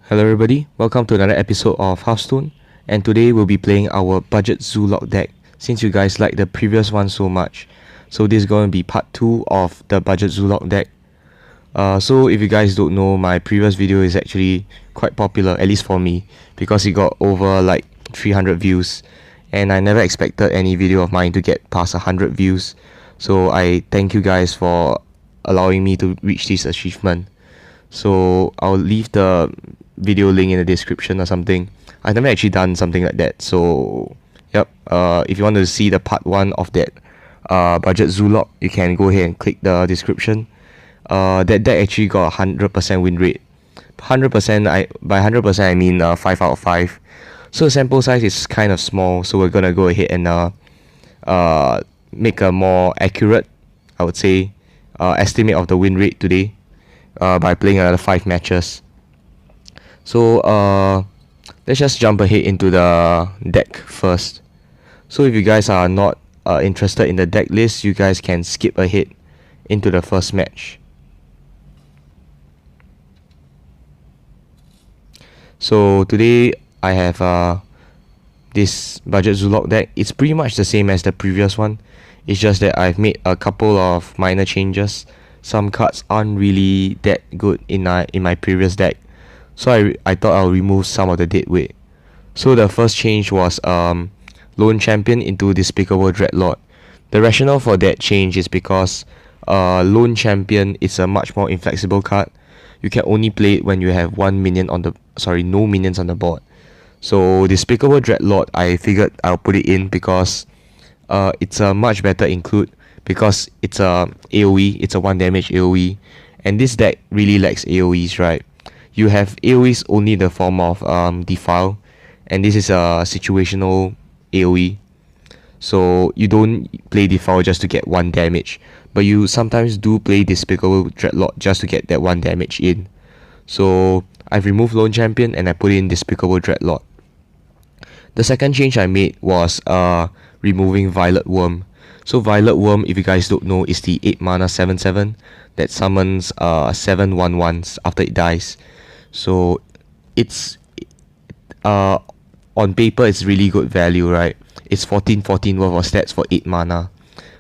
Hello everybody, welcome to another episode of Hearthstone, and today we'll be playing our budget Zoolock deck since you guys liked the previous one so much. So this is going to be part 2 of the budget Zoolock deck. So if you guys don't know, my previous video is actually quite popular, at least for me, because it got over like 300 views, and I never expected any video of mine to get past 100 views. So I thank you guys for allowing me to reach this achievement. So I'll leave the video link in the description or something. I've never actually done something like that. So yep. If you want to see the part 1 of that budget Zoolock, you can go ahead and click the description. That deck actually got 100% win rate. 100%, by 100% I mean 5 out of 5. So the sample size is kind of small, so we're gonna go ahead and make a more accurate, I would say, estimate of the win rate today by playing another 5 matches. So let's just jump ahead into the deck first. So if you guys are not interested in the deck list, you guys can skip ahead into the first match. So today I have this budget Zoolock deck. It's pretty much the same as the previous one. It's just that I've made a couple of minor changes. Some cards aren't really that good in my previous deck, so I thought I'll remove some of the dead weight. So the first change was Lone Champion into Despicable Dreadlord. The rationale for that change is because Lone Champion is a much more inflexible card. You can only play it when you have no minions on the board. So Despicable Dreadlord, I figured I'll put it in because it's a much better include, because it's a AoE, it's a 1 damage AoE, and this deck really lacks AoEs, right? You have AoEs only in the form of Defile, and this is a situational AoE. So you don't play Defile just to get 1 damage, but you sometimes do play Despicable Dreadlord just to get that 1 damage in. So I've removed Lone Champion and I put in Despicable Dreadlord. The second change I made was removing Violet Worm. So Violet Worm, if you guys don't know, is the 8 mana 7/7 that summons 7 1/1s after it dies. So it's on paper it's really good value, right? It's 14/14 worth of stats for 8 mana.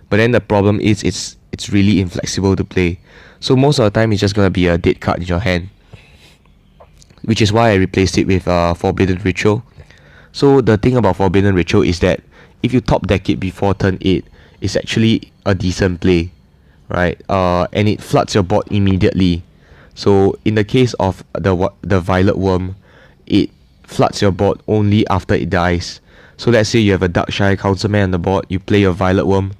But then the problem is it's really inflexible to play. So most of the time it's just gonna be a dead card in your hand, which is why I replaced it with Forbidden Ritual. So the thing about Forbidden Ritual is that if you top deck it before turn 8, it's actually a decent play, right? And it floods your board immediately. So in the case of the Violet Worm, it floods your board only after it dies. So let's say you have a Darkshire Councilman on the board, you play your Violet Worm,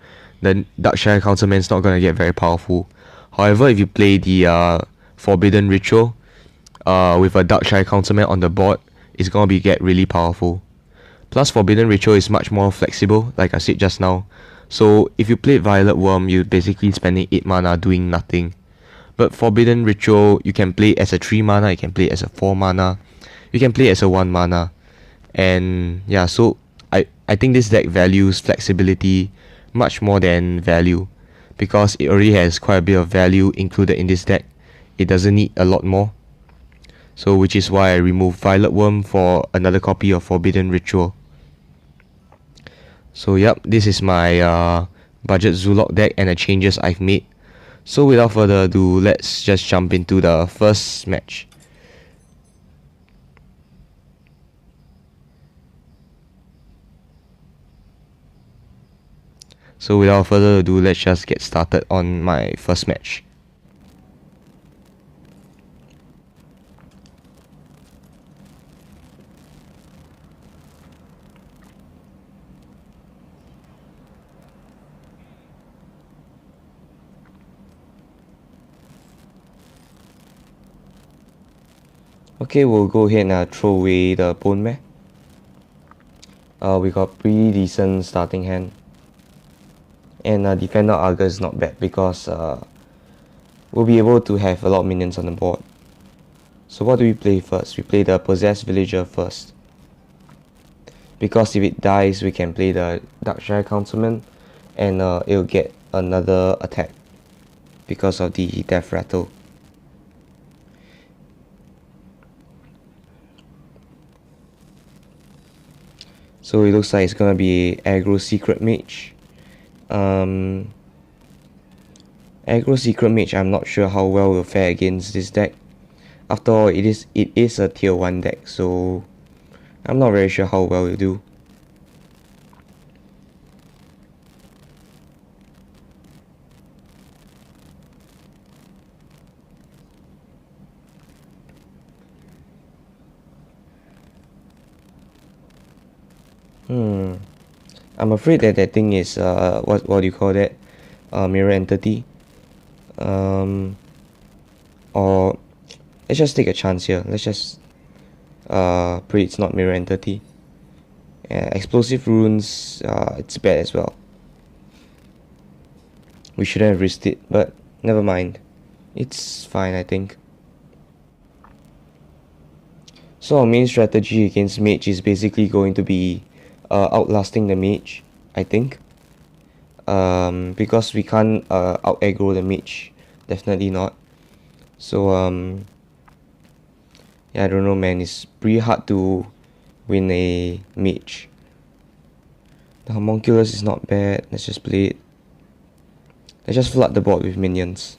then Darkshire Councilman is not going to get very powerful. However, if you play the Forbidden Ritual with a Darkshire Councilman on the board, it's going to get really powerful. Plus Forbidden Ritual is much more flexible, like I said just now. So if you play Violet Worm, you're basically spending 8 mana doing nothing. But Forbidden Ritual, you can play as a 3 mana, you can play as a 4 mana, you can play as a 1 mana. And yeah, so I think this deck values flexibility much more than value, because it already has quite a bit of value included in this deck. It doesn't need a lot more. So which is why I removed Violet Worm for another copy of Forbidden Ritual. So yep, this is my budget Zoolock deck and the changes I've made. So without further ado, let's just jump into the first match. So without further ado, let's just get started on my first match. Okay, we'll go ahead and throw away the Bone Mare. We got pretty decent starting hand. And Defender Argus is not bad because we'll be able to have a lot of minions on the board. So what do we play first? We play the Possessed Villager first, because if it dies we can play the Darkshire Councilman and it'll get another attack because of the Death Rattle. So it looks like it's gonna be aggro secret mage. Aggro secret mage, I'm not sure how well will fare against this deck. After all, it is a tier 1 deck, so I'm not very sure how well it will do. I'm afraid that thing is what do you call that? Mirror entity. Or let's just take a chance here. Let's just pray it's not mirror entity. Yeah, explosive runes, it's bad as well. We shouldn't have risked it, but never mind. It's fine, I think. So our main strategy against mage is basically going to be outlasting the mage, I think. Because we can't out aggro the mage, definitely not. So yeah, I don't know, man. It's pretty hard to win a mage. The homunculus is not bad. Let's just play it. Let's just flood the board with minions.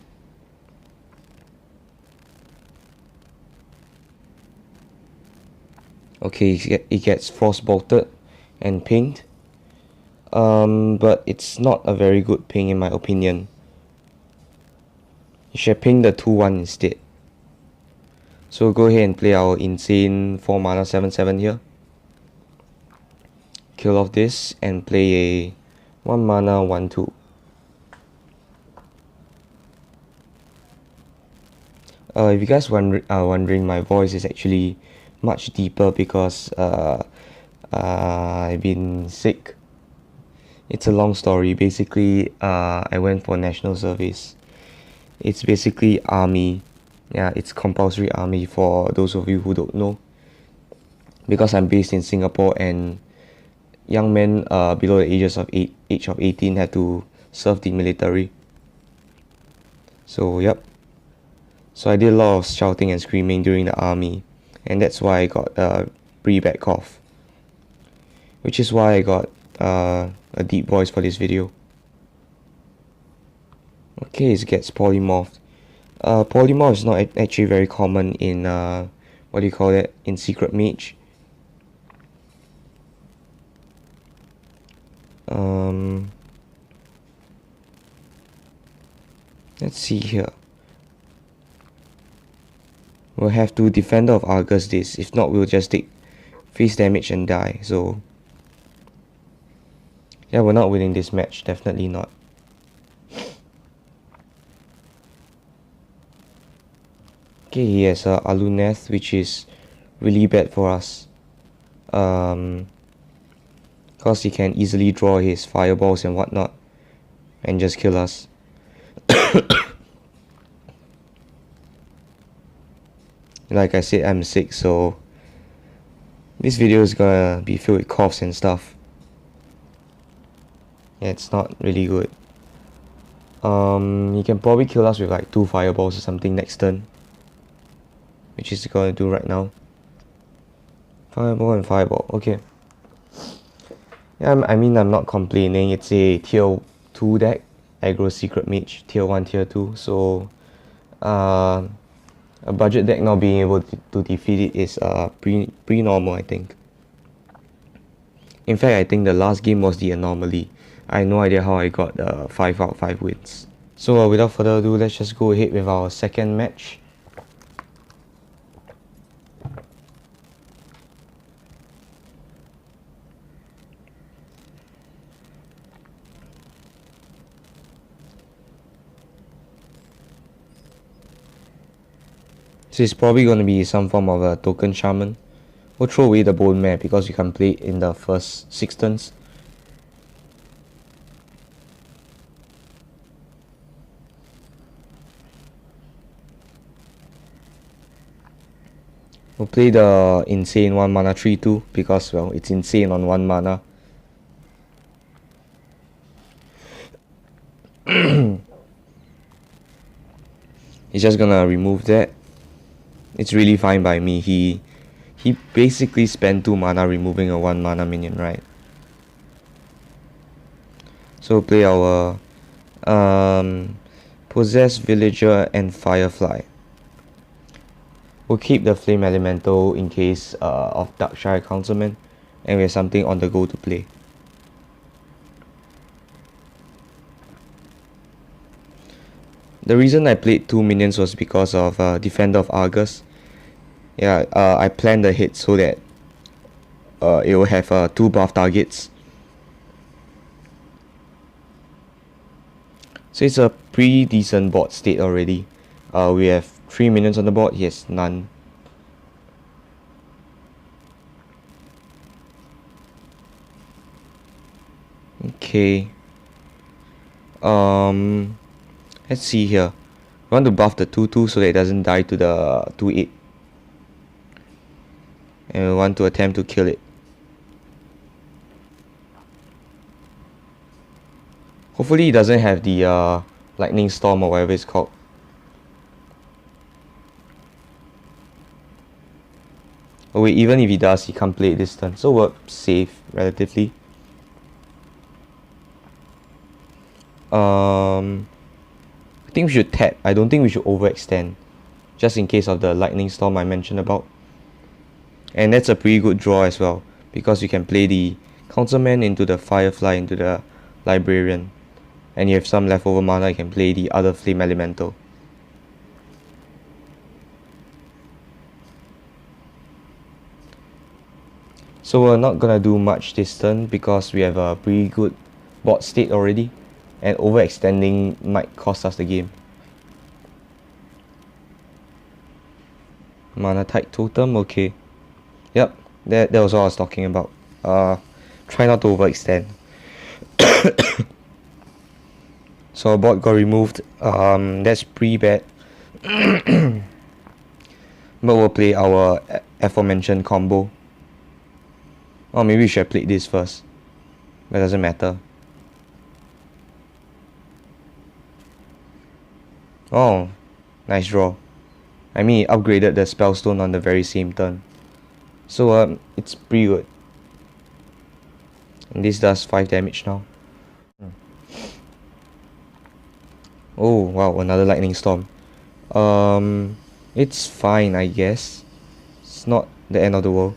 Okay, it gets force bolted and pinged. But it's not a very good ping in my opinion. You should ping the 2-1 instead. So go ahead and play our insane 4 mana 7/7 here. Kill off this and play a 1 mana 1/2. If you guys are wondering, my voice is actually much deeper because I've been sick. It's a long story. Basically, I went for national service. It's basically army. Yeah, it's compulsory army for those of you who don't know. Because I'm based in Singapore and young men below the age of 18 had to serve the military. So yep. So I did a lot of shouting and screaming during the army, and that's why I got a pretty bad cough. Which is why I got a deep voice for this video. Okay, it gets polymorphed. Polymorph is not actually very common in what do you call that? In secret mage. Let's see here. We'll have to Defender of Argus this. If not, we'll just take face damage and die. So yeah, we're not winning this match. Definitely not. Okay, he has Aluneth, which is really bad for us. Because he can easily draw his fireballs and whatnot and just kill us. Like I said, I'm sick, so this video is gonna be filled with coughs and stuff. Yeah, it's not really good. He can probably kill us with like 2 fireballs or something next turn, which is gonna do right now. Fireball and fireball. Okay. Yeah, I mean, I'm not complaining. It's a tier 2 deck, aggro secret mage, tier 1, tier 2. So a budget deck not being able to defeat it is pretty normal, I think. In fact, I think the last game was the anomaly. I have no idea how I got 5 out of 5 wins. So without further ado, let's just go ahead with our second match. So it's probably going to be some form of a token shaman. We'll throw away the bone mare because you can play it in the first 6 turns. We'll play the insane 1 mana 3/2 because, well, it's insane on 1 mana. He's just gonna remove that. It's really fine by me. He he basically spent 2 mana removing a 1 mana minion, right? So play our Possessed Villager and Firefly. We'll keep the Flame Elemental in case of Darkshire Councilman, and we have something on the go to play. The reason I played 2 minions was because of Defender of Argus. Yeah, I planned ahead so that it will have 2 buff targets. So it's a pretty decent board state already. We have 3 minions on the board, he has none. Okay. Let's see here. We want to buff the 2/2 so that it doesn't die to the 2/8. And we want to attempt to kill it. Hopefully it doesn't have the lightning storm or whatever it's called. Oh wait, even if he does, he can't play it this turn. So we're safe, relatively. I think we should tap. I don't think we should overextend. Just in case of the lightning storm I mentioned about. And that's a pretty good draw as well. Because you can play the Councilman into the Firefly into the Librarian. And you have some leftover mana, you can play the other Flame Elemental. So we're not gonna do much this turn because we have a pretty good board state already. And overextending might cost us the game. Mana Tide Totem, okay. Yep, that was what I was talking about. Try not to overextend. So our board got removed. That's pretty bad. But we'll play our aforementioned combo. Oh, maybe we should have played this first. That doesn't matter. Oh, nice draw. I mean, he upgraded the Spellstone on the very same turn. So it's pretty good. And this does 5 damage now. Oh wow, another lightning storm. It's fine, I guess. It's not the end of the world.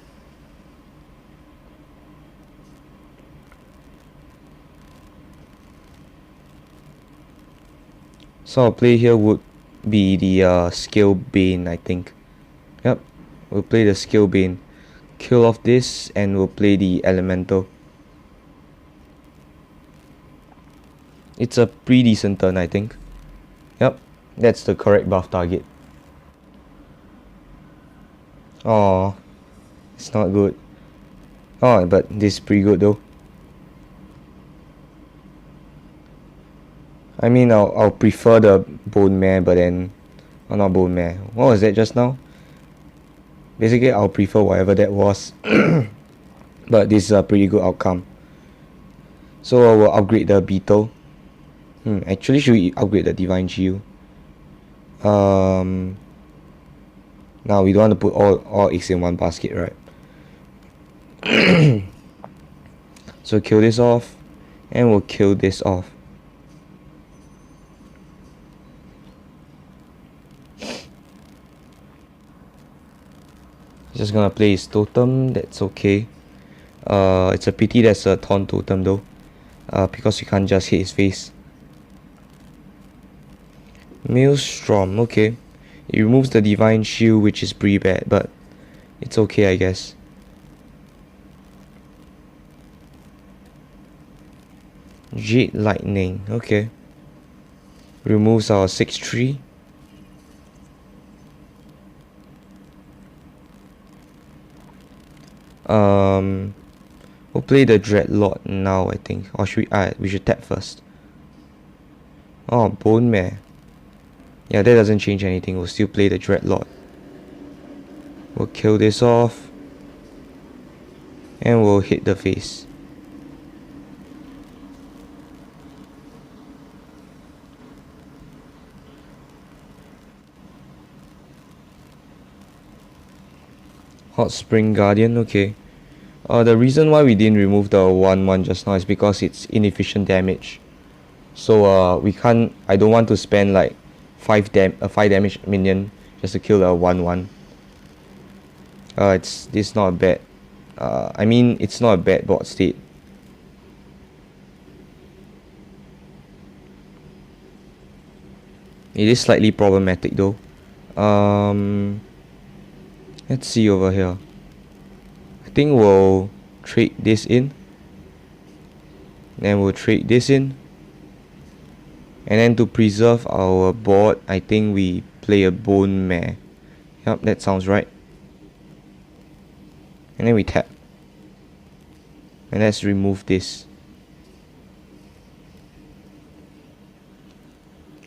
So our play here would be the Scale Bane, I think. Yep, we'll play the Scale Bane. Kill off this and we'll play the Elemental. It's a pretty decent turn, I think. Yep, that's the correct buff target. Oh, it's not good. Oh, but this is pretty good though. I mean, I'll prefer the Bone Mare, but then... Oh, not Bone Mare. What was that just now? Basically, I'll prefer whatever that was. But this is a pretty good outcome. So I will upgrade the Beetle. Actually, should we upgrade the Divine Shield? Now we don't want to put all eggs in one basket, right? So kill this off. And we'll kill this off. Just gonna play his totem, that's okay. It's a pity that's a taunt totem though. Because you can't just hit his face. Maelstrom, okay. It removes the Divine Shield, which is pretty bad, but it's okay, I guess. Jade Lightning, okay. Removes our 6/3. We'll play the Dreadlord now, I think. Or should we should tap first. Oh, Bone Mare. Yeah, that doesn't change anything. We'll still play the Dreadlord. We'll kill this off. And we'll hit the face. Hot Spring Guardian, okay. The reason why we didn't remove the 1/1 just now is because it's inefficient damage. So I don't want to spend like 5 damage minion just to kill a 1/1. This not a bad I mean it's not a bad board state. It is slightly problematic though. Let's see over here. I think we'll trade this in. Then we'll trade this in. And then to preserve our board, I think we play a Bone Mare. Yup, that sounds right. And then we tap. And let's remove this.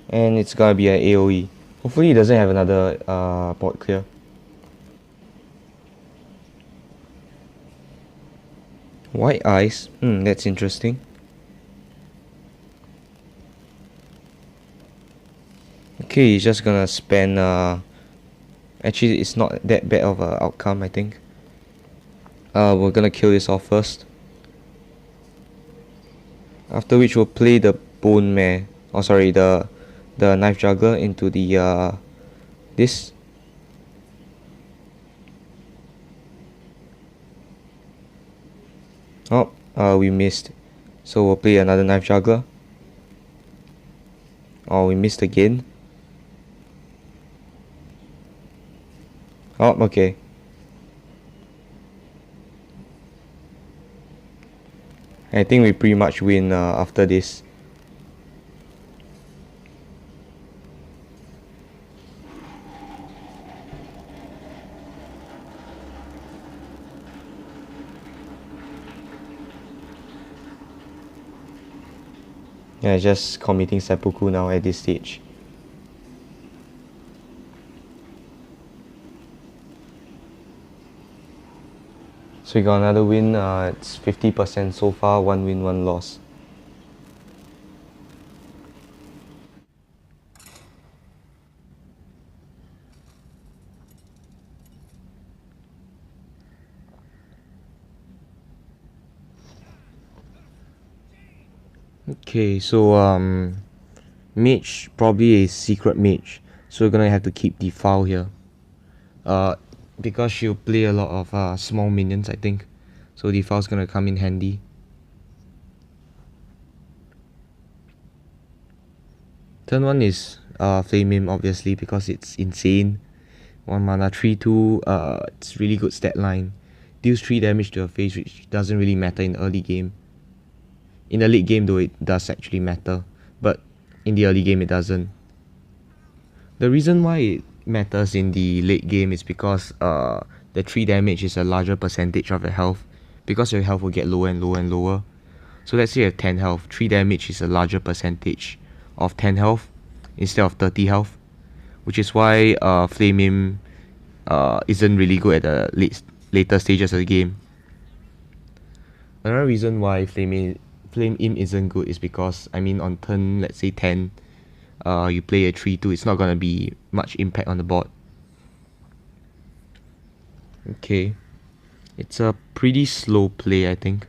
And it's gonna be an AoE. Hopefully it doesn't have another board clear. White Eyes, that's interesting. Okay, he's just gonna spend actually it's not that bad of an outcome, I think. We're gonna kill this off first. After which we'll play the Bone Mare. Oh sorry, the Knife Juggler into the this. Oh, we missed. So we'll play another Knife Juggler. Oh, we missed again. Oh, okay. I think we pretty much win after this. Yeah, just committing seppuku now at this stage. So we got another win, it's 50% so far, 1 win, 1 loss. Okay, so mage, probably a secret mage. So we're gonna have to keep Defile here. Because she'll play a lot of small minions, I think. So Defile's gonna come in handy. Turn 1 is Flame Imp, obviously, because it's insane. 1 mana, 3/2, it's really good stat line. Deals 3 damage to your face, which doesn't really matter in the early game. In the late game though, it does actually matter, but in the early game it doesn't. The reason why it matters in the late game is because the 3 damage is a larger percentage of your health, because your health will get lower and lower and lower. So let's say you have 10 health, 3 damage is a larger percentage of 10 health instead of 30 health, which is why Flame Imp isn't really good at the later stages of the game. Another reason why Flame Imp isn't good is because, I mean, on turn, let's say 10, you play a 3/2, it's not gonna be much impact on the board. Okay, it's a pretty slow play, I think.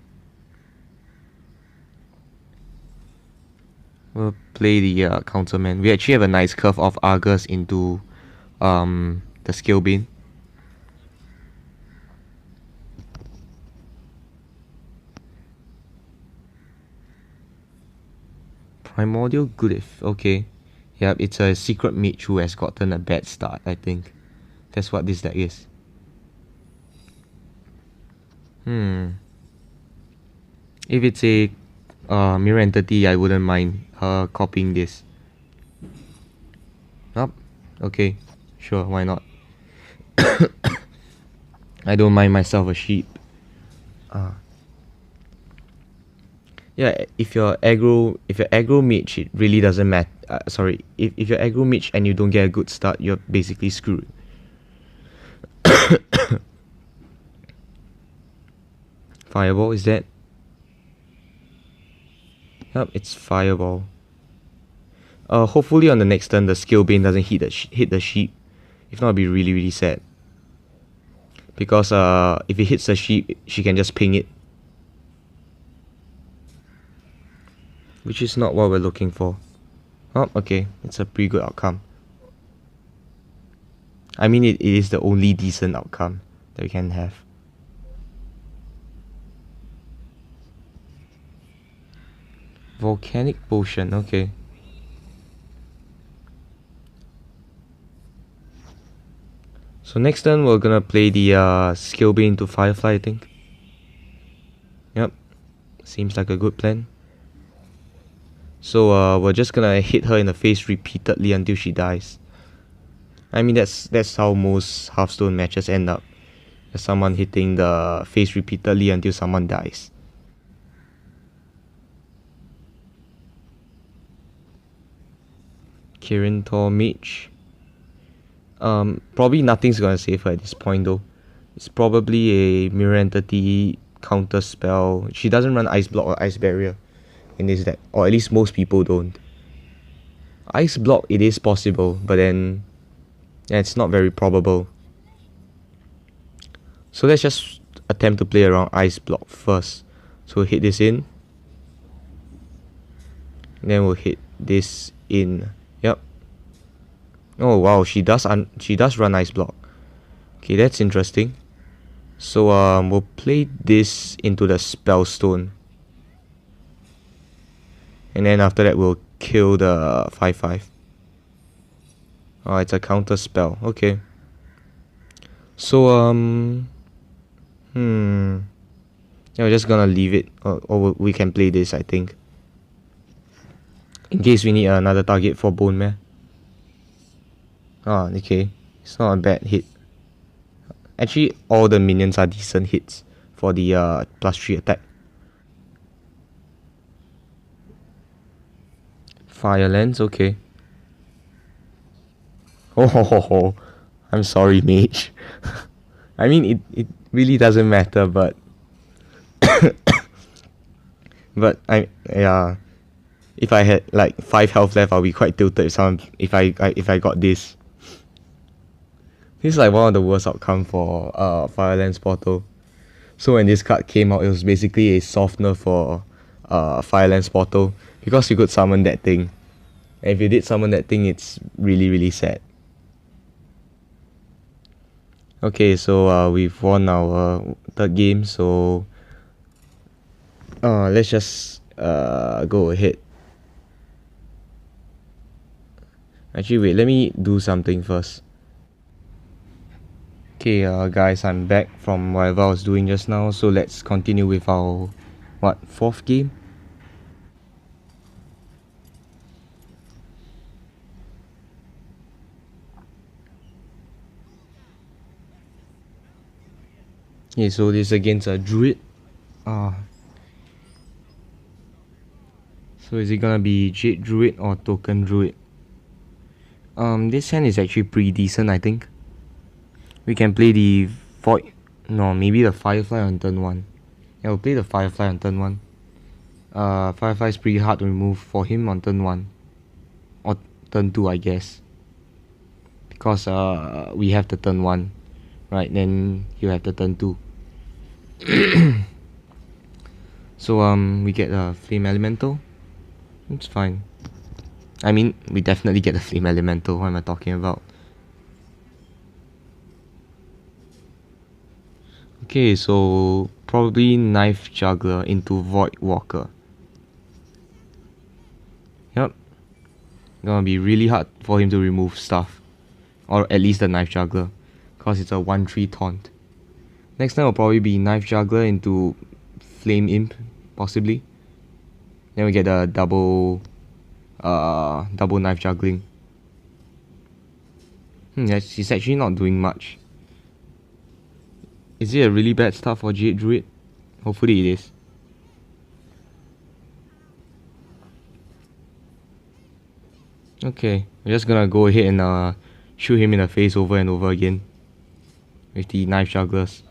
We'll play the Counterman. We actually have a nice curve of Argus into the Scalebane. Primordial Glyph, okay. Yep, it's a secret mage who has gotten a bad start, I think. That's what this deck is. If it's a mirror entity, I wouldn't mind copying this. Yup, okay, sure, why not? I don't mind myself a sheep. Yeah, if you're aggro mage, it really doesn't matter. Sorry, if you're aggro mage and you don't get a good start, you're basically screwed. Fireball, is that? Yup, it's Fireball. Hopefully on the next turn the Scalebane doesn't hit the sheep. If not, it'll be really, really sad. because if it hits the sheep, she can just ping it, which is not what we're looking for. Oh, okay, it's a pretty good outcome. I mean, it is the only decent outcome that we can have. Volcanic potion, okay. So next turn we're gonna play the skill bane into Firefly, I think. Yep, seems like a good plan. So we're just gonna hit her in the face repeatedly until she dies. I mean, that's how most Hearthstone matches end up. There's someone hitting the face repeatedly until someone dies. Kirin Tor Mage. Probably nothing's gonna save her at this point though. It's probably a mirror entity counter spell. She doesn't run ice block or ice barrier in this deck, or at least most people don't. Ice block, it is possible, but then it's not very probable. So let's just attempt to play around ice block first. So we'll hit this in, and then we'll hit this in. Yep. Oh wow, she does run ice block. Okay, that's interesting. So we'll play this into the spellstone, and then after that we'll kill the 5/5. Oh, it's a counter spell. Okay. So yeah, we're just gonna leave it, or we can play this, I think, in case we need another target for Bone Mare. Ah, okay, it's not a bad hit. Actually, all the minions are decent hits for the +3 attack. Fire Lens, okay. Oh, I'm sorry, mage. I mean, it really doesn't matter, but yeah, if I had like 5 health left, I'll be quite tilted if I got this. This is like one of the worst outcome for Fire Lens Portal. So when this card came out, it was basically a softener for Fire Lens Portal, because you could summon that thing. And if you did summon that thing, it's really, really sad. Okay, so we've won our third game, so let's just go ahead. Actually, wait, let me do something first. Okay, guys, I'm back from whatever I was doing just now, so let's continue with our, fourth game? Okay, so this is against a Druid. So is it gonna be Jade Druid or Token Druid? This hand is actually pretty decent, I think. We can play the Void... No, maybe the Firefly on turn 1. Yeah, we'll play the Firefly on turn 1. Firefly is pretty hard to remove for him on turn 1. Or turn 2, I guess. Because we have the turn 1. Right, then you have the turn 2. So we get a Flame Elemental. It's fine. I mean, we definitely get a Flame Elemental. What am I talking about? Okay, so probably Knife Juggler into Void Walker. Yep. Gonna be really hard for him to remove stuff. Or at least the Knife Juggler, because it's a 1/3 taunt. Next time will probably be Knife Juggler into Flame Imp, possibly. Then we get a double Knife Juggling. She's actually not doing much. Is it a really bad start for Jade Druid? Hopefully it is. Okay, we're just gonna go ahead and shoot him in the face over and over again with the Knife Jugglers.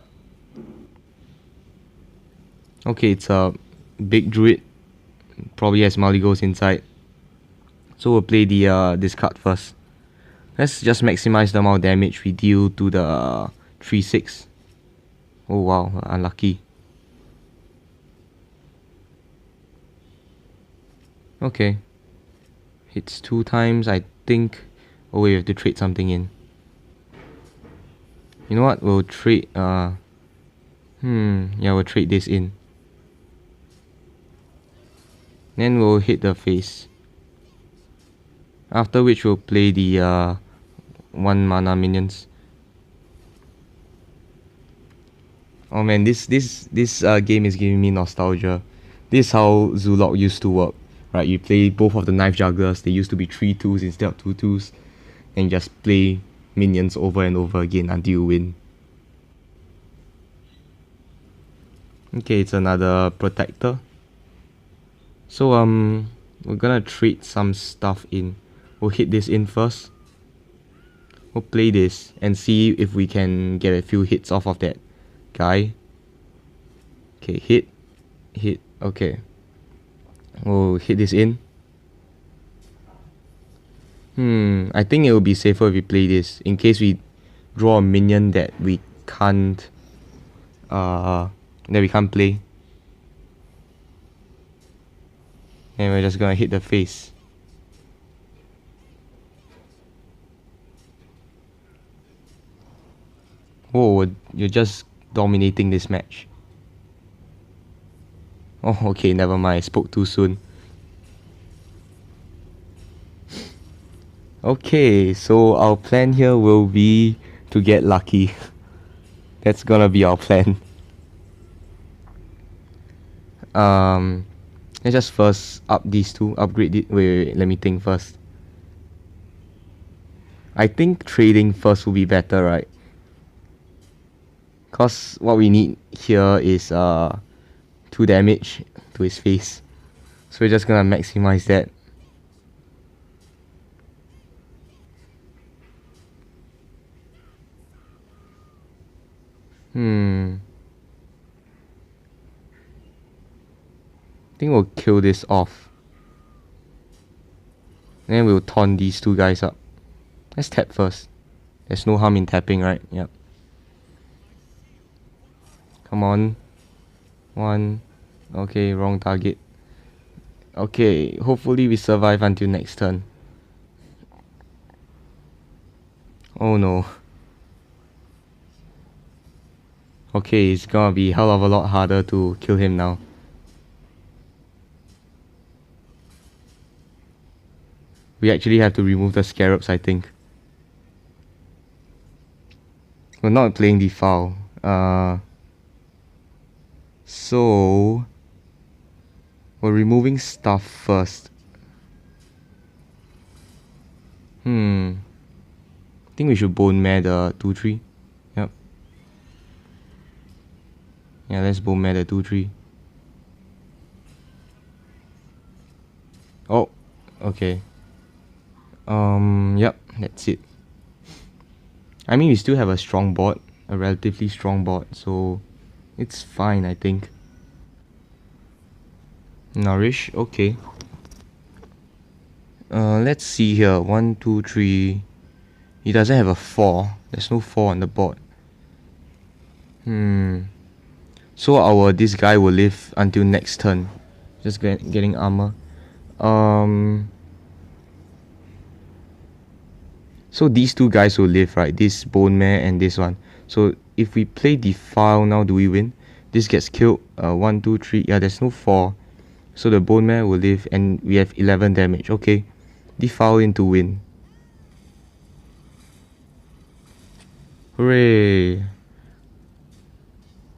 Okay, it's a big Druid. Probably has Maligos inside. So we'll play the this card first. Let's just maximize the amount of damage we deal to the 3/6. Oh wow, unlucky. Okay. Hits 2 times, I think. Oh wait, we have to trade something in. You know what? We'll trade yeah, we'll trade this in. Then we'll hit the face. After which we'll play the 1 mana minions. Oh man, this game is giving me nostalgia. This is how Zoolock used to work. Right, you play both of the knife jugglers. They used to be 3/2s instead of 2/2s. And you just play minions over and over again until you win. Okay, it's another protector. So we're gonna trade some stuff in. We'll hit this in first. We'll play this and see if we can get a few hits off of that guy. Okay, hit, okay. We'll hit this in. I think it will be safer if we play this in case we draw a minion that we can't play. And we're just gonna hit the face. Whoa, you're just dominating this match. Oh, okay, never mind. I spoke too soon. Okay, so our plan here will be to get lucky. That's gonna be our plan. Let's just first up these two. Upgrade it. Wait, let me think first. I think trading first will be better, right? Cause what we need here is 2 damage to his face. So we're just gonna maximize that. I think we'll kill this off. Then we'll taunt these 2 guys up. Let's tap first. There's no harm in tapping, right? Yep. Come on. 1. Okay, wrong target. Okay, hopefully we survive until next turn. Oh no. Okay, it's gonna be a hell of a lot harder to kill him now. We actually have to remove the scarabs, I think. We're not playing the foul. So we're removing stuff first. I think we should bone mare the 2/3. Yep. Yeah, let's bone mare the 2/3. Oh, okay. Yep, that's it. I mean, we still have a strong board, a relatively strong board, so it's fine, I think. Nourish, okay. Let's see here. 1, 2, 3. He doesn't have a 4. There's no 4 on the board. So this guy will live until next turn. Just getting armor. So these 2 guys will live, right? This bone mare and this one. So if we play defile now, do we win? This gets killed. 1, 2, 3. Yeah, there's no 4. So the bone mare will live and we have 11 damage. Okay. Defile in to win. Hooray!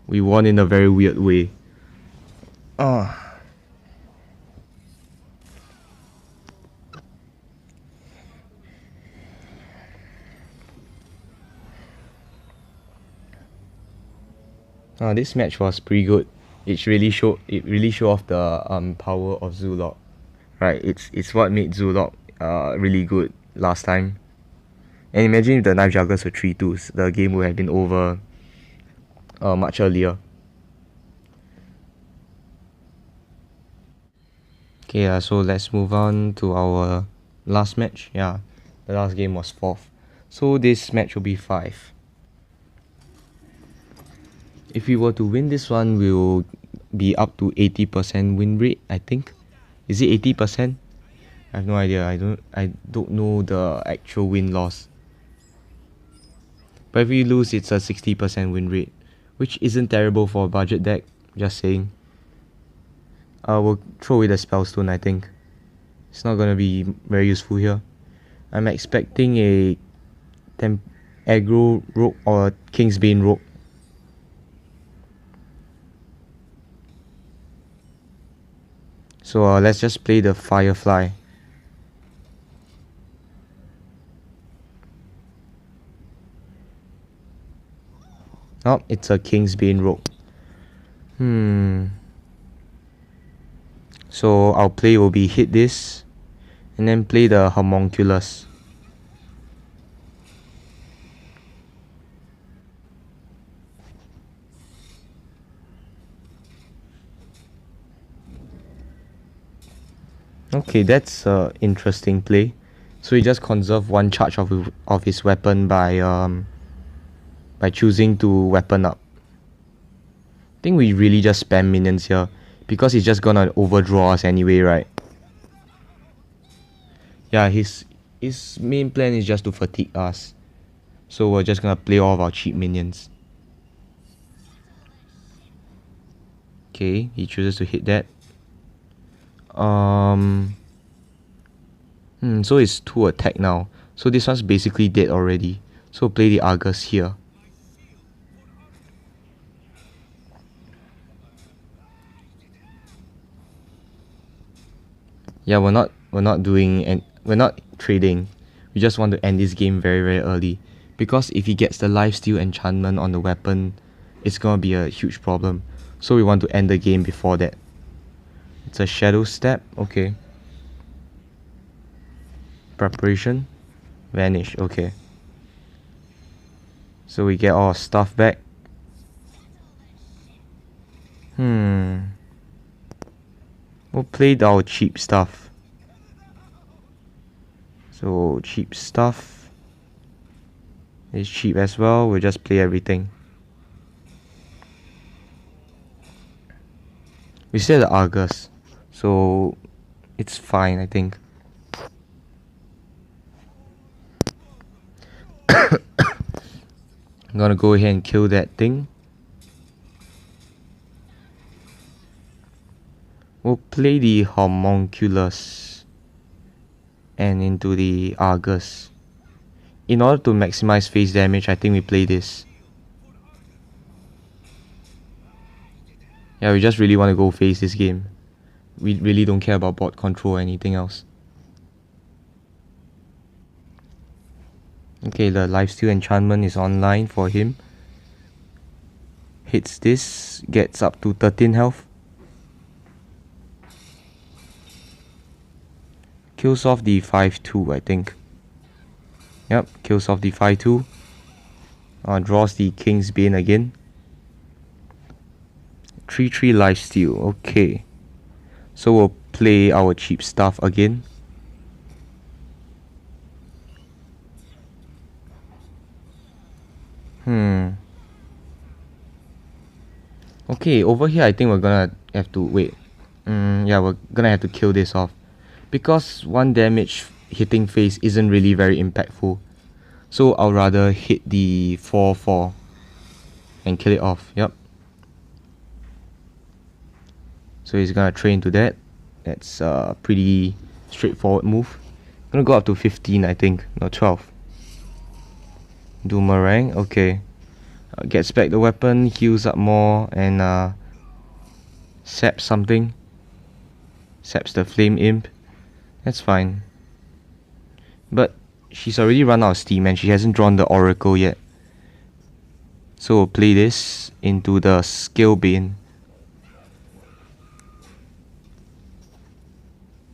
We won in a very weird way. This match was pretty good. It really showed off the power of Zoolock. Right, it's what made Zoolock really good last time. And imagine if the knife jugglers were 3/2s, the game would have been over much earlier. Okay, so let's move on to our last match. Yeah, the last game was 4th. So this match will be 5. If we were to win this one, we'll be up to 80% win rate, I think. Is it 80%? I have no idea. I don't know the actual win loss. But if we lose, it's a 60% win rate, which isn't terrible for a budget deck, just saying. We'll throw away the Spellstone, I think. It's not gonna be very useful here. I'm expecting a aggro rogue or a Kingsbane rogue. So let's just play the Firefly. Oh, it's a Kingsbane rogue. So our play will be hit this, and then play the Homunculus. Okay, that's a interesting play. So he just conserve one charge of his weapon by choosing to weapon up. I think we really just spam minions here, because he's just gonna overdraw us anyway, right? Yeah, his main plan is just to fatigue us. So we're just gonna play all of our cheap minions. Okay, he chooses to hit that. So it's 2 attack now. So this one's basically dead already. So play the Argus here. Yeah, we're not doing, and we're not trading. We just want to end this game very, very early, because if he gets the lifesteal enchantment on the weapon, it's gonna be a huge problem. So we want to end the game before that. It's a Shadow Step, okay. Preparation, Vanish, okay. So we get all our stuff back. We'll play our cheap stuff. So cheap stuff is cheap as well. We'll just play everything. We still have the Argus, so it's fine, I think. I'm gonna go ahead and kill that thing. We'll play the Homunculus and into the Argus. In order to maximize face damage, I think we play this. Yeah, we just really want to go face this game. We really don't care about bot control or anything else. Okay, the lifesteal enchantment is online for him. Hits this, gets up to 13 health. Kills off the 5-2, I think. Yep, kills off the 5-2. Draws the King's Bane again. 3-3 lifesteal, okay. So we'll play our cheap stuff again. Okay, over here I think we're gonna have to wait. Yeah, we're gonna have to kill this off, because 1 damage hitting face isn't really very impactful. So I'll rather hit the 4-4 and kill it off. Yep. So he's gonna train to that. That's a pretty straightforward move. Gonna go up to 15, I think. No, 12. Doomerang, okay. Gets back the weapon, heals up more, and saps something. Saps the Flame Imp. That's fine. But she's already run out of steam and she hasn't drawn the Oracle yet. So we'll play this into the Scale Bane.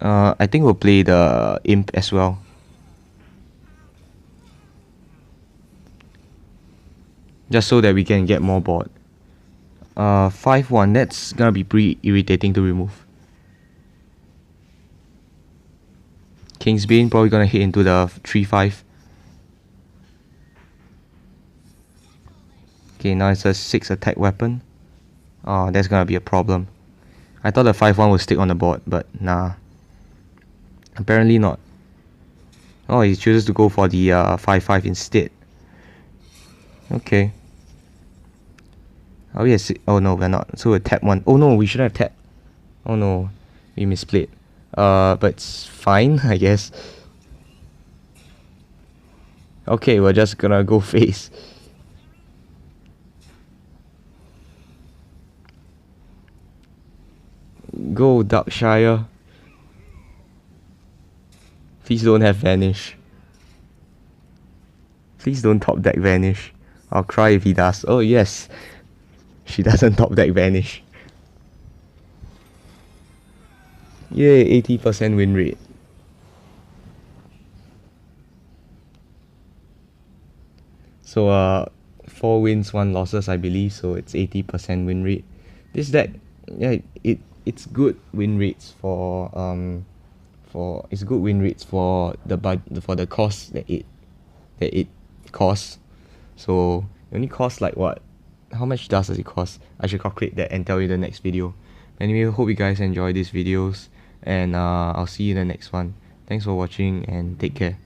I think we'll play the Imp as well. Just so that we can get more board. 5-1, that's gonna be pretty irritating to remove. King's Bane probably gonna hit into the 3-5. Okay, now it's a 6 attack weapon. Oh, that's gonna be a problem. I thought the 5-1 would stick on the board, but nah. Apparently not. Oh, he chooses to go for the 5-5 instead. Okay. Oh yes. Oh no, we're not. So we tap one. Oh no, we should have tapped. Oh no, we misplayed. But it's fine, I guess. Okay, we're just gonna go face. Go Darkshire. Please don't have Vanish. Please don't top deck Vanish. I'll cry if he does. Oh yes. She doesn't top deck Vanish. Yay, 80% win rate. So 4 wins, 1 losses I believe, so it's 80% win rate. This deck, yeah, it's good win rates for it's good win rates for the cost that it costs. So it only costs like what? How much does it cost? I should calculate that and tell you the next video. Anyway, hope you guys enjoy these videos, and I'll see you in the next one. Thanks for watching and take care.